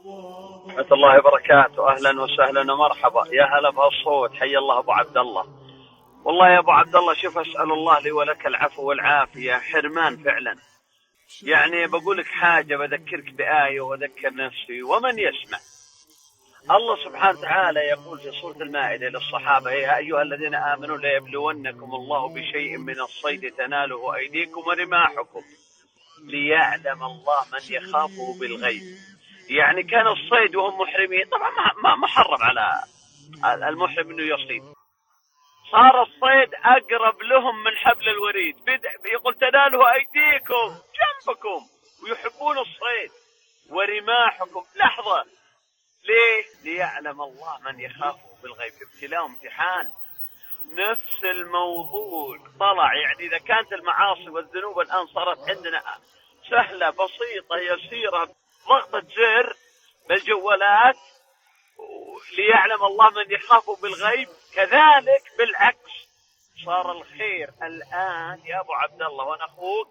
ورحمة الله وبركاته. أهلا وسهلا ومرحبا، يا هلا بهالصوت، حي الله أبو عبد الله. والله يا أبو عبد الله، شوف، أسأل الله لي ولك العفو والعافية، حرمان فعلا. يعني بقول لك حاجة، بذكرك بآية وأذكر نفسي ومن يسمع. الله سبحانه وتعالى يقول في سورة المائدة للصحابة: يا أيها الذين آمنوا ليبلونكم الله بشيء من الصيد تناله أيديكم ورماحكم ليعلم الله من يخافه بالغيب. يعني كان الصيد وهم محرمين، طبعا ما محرم على المحرم انه يصيد. صار الصيد اقرب لهم من حبل الوريد، يقول تناله ايديكم جنبكم، ويحبون الصيد. ورماحكم، لحظة، ليه؟ ليعلم الله من يخافه بالغيب. ابتلاء وامتحان. نفس الموضوع طلع. يعني اذا كانت المعاصي والذنوب الان صارت عندنا سهلة بسيطة يسيرة، ضغطة زر بالجوالات، ليعلم الله من يخافه بالغيب، كذلك بالعكس صار الخير الآن يا أبو عبد الله وأنا أخوك،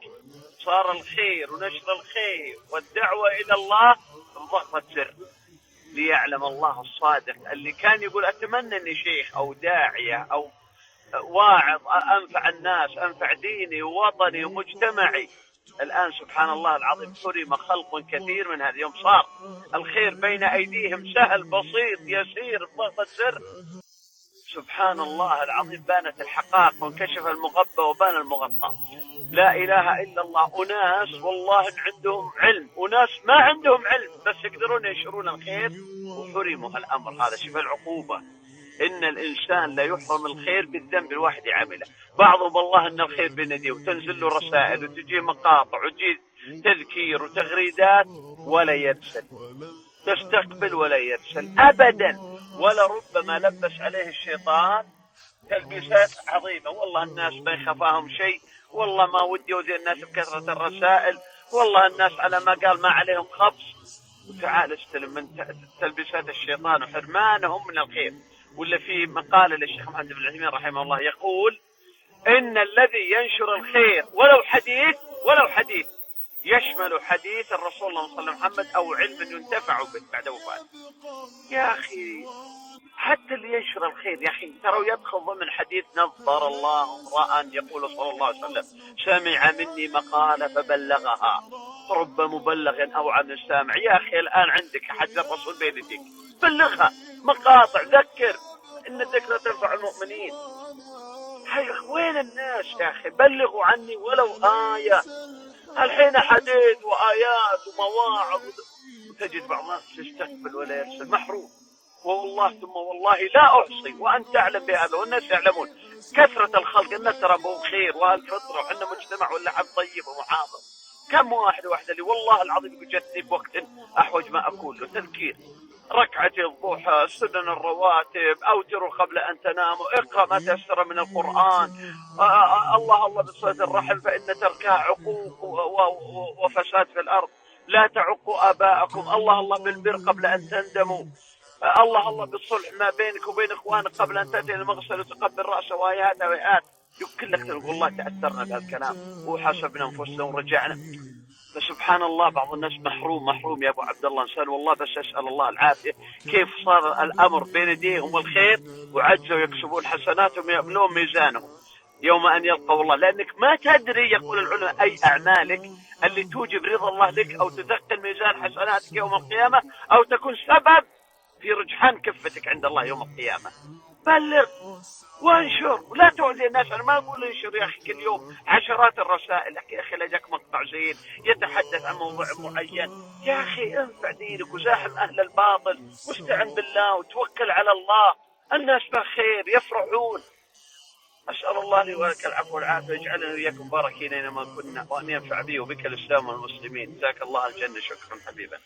صار الخير ونشر الخير والدعوة إلى الله بضغطة زر. ليعلم الله الصادق اللي كان يقول أتمنى أني شيخ أو داعية أو واعظ أنفع الناس، أنفع ديني ووطني ومجتمعي. الآن سبحان الله العظيم حرم خلق كثير من هذا. يوم صار الخير بين أيديهم سهل بسيط يسير بضغطة زر، سبحان الله العظيم بانت الحقائق وانكشف المغبى وبان المغطى. لا إله إلا الله. أناس والله عندهم علم، وناس ما عندهم علم بس يقدرون ينشرون الخير وحرموا هالأمر هذا. شوف العقوبة، إن الإنسان لا يحرم الخير بالذنب الواحد عمله. بعضهم والله إن الخير بين يديه وتنزل له رسائل وتجي مقاطع وتجي تذكير وتغريدات ولا يرسل، تستقبل ولا يرسل أبدا. ولا ربما لبس عليه الشيطان تلبيسات عظيمة. والله الناس ما يخفاهم شيء، والله ما ودي أوذي الناس بكثرة الرسائل، والله الناس على ما قال ما عليهم خبص. وتعال استلم من تلبيسات الشيطان وحرمانهم من الخير. ولا في مقالة للشيخ محمد بن عثيمين رحمه الله يقول: إن الذي ينشر الخير ولو حديث يشمل حديث الرسول الله صلى الله عليه وسلم محمد أو علم ينتفع به بعد وفاته. يا أخي حتى اللي ينشر الخير يا أخي ترى يدخل ضمن حديث: نظر الله امرأ يقول صلى الله عليه وسلم سمع مني مقالة فبلغها، رب مبلغ أوعى من سامع. يا أخي الآن عندك حديث الرسول بين يديك، بلغها، مقاطع، ذكر، إن الذكر تنفع المؤمنين. وين الناس يا أخي؟ بلغوا عني ولو آية. الحين حديث وآيات ومواعظ، وتجد بعض الناس يستقبل ولا يرسل، محروم. والله ثم والله لا أحصي وأنت تعلم بهذا والناس يعلمون كثرة الخلق. الناس ترى بهم خير وهالفطرة وحنا مجتمع واللحم طيب ومحافظ. كم واحد اللي والله العظيم بجدني بوقت أحوج ما أكون له تذكير: ركعتي الضحى، سنن الرواتب، أوتروا قبل أن تناموا، اقرأ ما تيسر من القرآن، الله بصلة الرحم فإن تركها عقوق وفساد في الأرض، لا تعقوا آباءكم، الله بالبر قبل أن تندموا، الله بالصلح ما بينك وبين إخوانك قبل أن تأتي المغسل وتقبل رأسه، وآيات. كلك تقول والله تأثرنا بهذا الكلام وحاسبنا أنفسنا ورجعنا. فسبحان الله بعض الناس محروم يا أبو عبد الله. إنسان والله بس أسأل الله العافية. كيف صار الأمر بين يديهم والخير وعجزوا يكسبون حسناتهم يملون ميزانهم يوم أن يلقوا الله. لأنك ما تدري يقول العلماء أي أعمالك اللي توجب رضا الله لك أو تثقل ميزان حسناتك يوم القيامة أو تكون سبب في رجحان كفتك عند الله يوم القيامة. بلغ وانشر ولا تؤذي الناس. أنا ما أقول انشر يا أخي كل يوم عشرات الرسائل، يا أخي لجاك مقطع زين يتحدث عن موضوع معين، يا أخي انفع دينك وزاحم أهل الباطل واستعن بالله وتوكل على الله. الناس بخير يفرحون. أسأل الله لي ولك العفو والعافية، يجعلنا وإياكم باركين أينما كنا، وأن ينفع بي وبك الإسلام والمسلمين. جزاك الله الجنة. شكرا حبيبا.